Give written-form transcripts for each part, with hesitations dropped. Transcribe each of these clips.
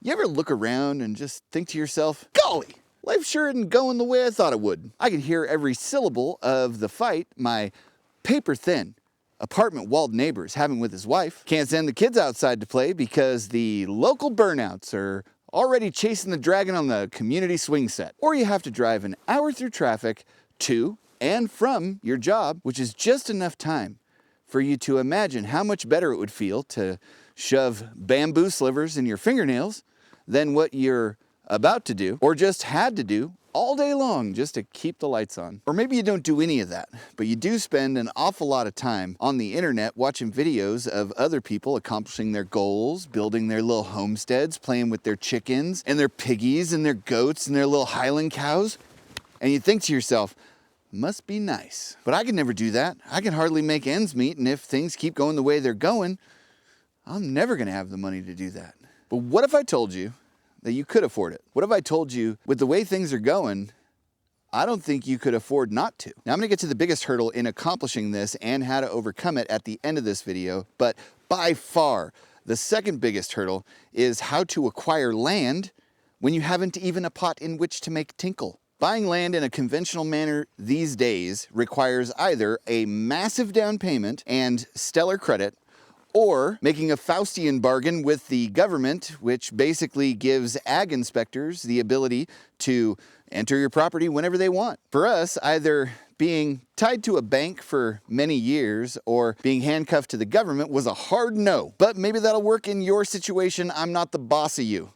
You ever look around and just think to yourself, golly, life sure isn't going the way I thought it would. I can hear every syllable of the fight my paper-thin, apartment-walled neighbor is having with his wife. Can't send the kids outside to play because the local burnouts are already chasing the dragon on the community swing set. Or you have to drive an hour through traffic to and from your job, which is just enough time for you to imagine how much better it would feel to shove bamboo slivers in your fingernails than what you're about to do, or just had to do all day long just to keep the lights on. Or maybe you don't do any of that, but you do spend an awful lot of time on the internet watching videos of other people accomplishing their goals, building their little homesteads, playing with their chickens and their piggies and their goats and their little Highland cows. And you think to yourself, must be nice. But I can never do that. I can hardly make ends meet, and if things keep going the way they're going, I'm never gonna have the money to do that. But what if I told you that you could afford it? What if I told you, with the way things are going, I don't think you could afford not to? Now I'm gonna get to the biggest hurdle in accomplishing this and how to overcome it at the end of this video, but by far, the second biggest hurdle is how to acquire land when you haven't even a pot in which to make tinkle. Buying land in a conventional manner these days requires either a massive down payment and stellar credit, or making a Faustian bargain with the government, which basically gives ag inspectors the ability to enter your property whenever they want. For us, either being tied to a bank for many years or being handcuffed to the government was a hard no. But maybe that'll work in your situation. I'm not the boss of you.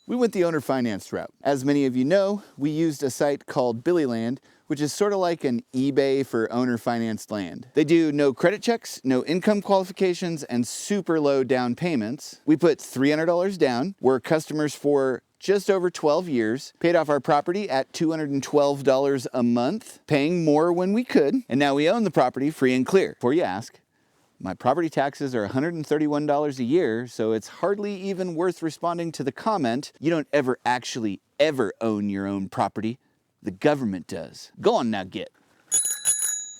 We went the owner financed route. As many of you know, we used a site called Billy Land, which is sort of like an eBay for owner financed land. They do no credit checks, no income qualifications, and super low down payments. We put $300 down, were customers for just over 12 years, paid off our property at $212 a month, paying more when we could, and now we own the property free and clear. Before you ask, my property taxes are $131 a year, so it's hardly even worth responding to the comment, you don't ever actually ever own your own property. The government does. Go on now, get.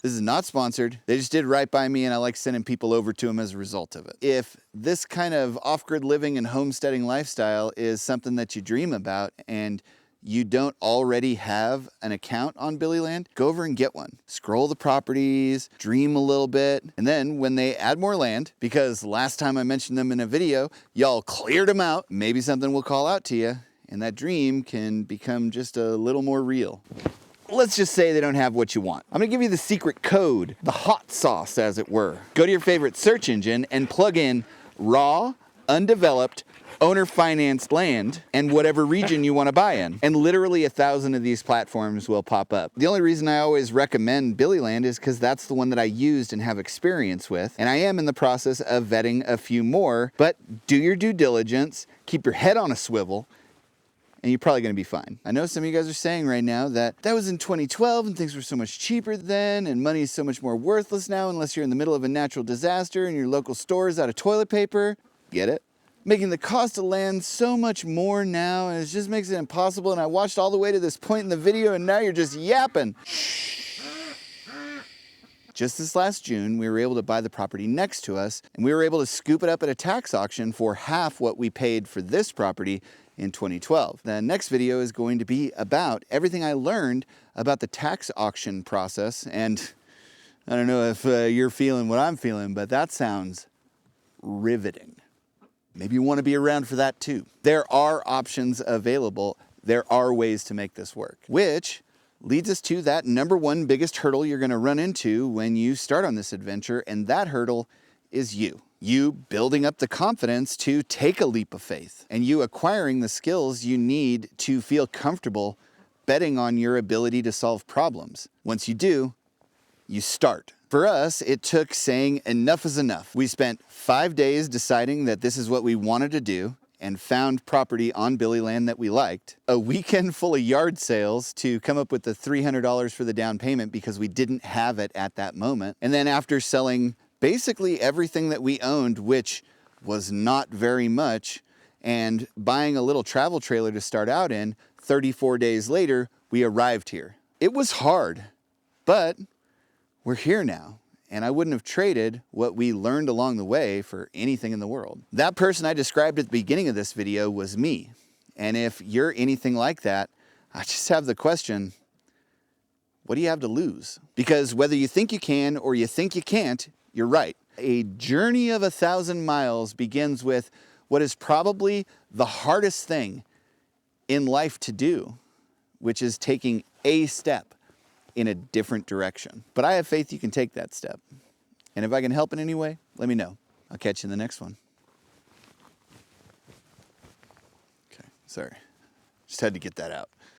This is not sponsored. They just did right by me and I like sending people over to them as a result of it. If this kind of off-grid living and homesteading lifestyle is something that you dream about and you don't already have an account on Billy Land, go over and get one. Scroll the properties, dream a little bit, and then when they add more land, because last time I mentioned them in a video, y'all cleared them out, maybe something will call out to you, and that dream can become just a little more real. Let's just say they don't have what you want. I'm gonna give you the secret code, the hot sauce as it were. Go to your favorite search engine and plug in raw, undeveloped, owner financed land and whatever region you want to buy in. And literally 1,000 of these platforms will pop up. The only reason I always recommend Billy Land is because that's the one that I used and have experience with. And I am in the process of vetting a few more, but do your due diligence, keep your head on a swivel, and you're probably gonna be fine. I know some of you guys are saying right now that was in 2012 and things were so much cheaper then and money is so much more worthless now unless you're in the middle of a natural disaster and your local store is out of toilet paper. Get it? Making the cost of land so much more now, and it just makes it impossible. And I watched all the way to this point in the video, and now you're just yapping. Just this last June, we were able to buy the property next to us, and we were able to scoop it up at a tax auction for half what we paid for this property in 2012. The next video is going to be about everything I learned about the tax auction process, and I don't know if you're feeling what I'm feeling, but that sounds riveting. Maybe you want to be around for that too. There are options available. There are ways to make this work, which leads us to that number one biggest hurdle you're going to run into when you start on this adventure, and that hurdle is you. You building up the confidence to take a leap of faith, and you acquiring the skills you need to feel comfortable betting on your ability to solve problems. Once you do, you start. For us, it took saying enough is enough. We spent 5 days deciding that this is what we wanted to do and found property on Billy Land that we liked. A weekend full of yard sales to come up with the $300 for the down payment because we didn't have it at that moment. And then after selling basically everything that we owned, which was not very much, and buying a little travel trailer to start out in, 34 days later, we arrived here. It was hard, but we're here now, and I wouldn't have traded what we learned along the way for anything in the world. That person I described at the beginning of this video was me. And if you're anything like that, I just have the question, what do you have to lose? Because whether you think you can or you think you can't, you're right. A journey of 1,000 miles begins with what is probably the hardest thing in life to do, which is taking a step in a different direction. But I have faith you can take that step. And if I can help in any way, let me know. I'll catch you in the next one. Okay, sorry. Just had to get that out.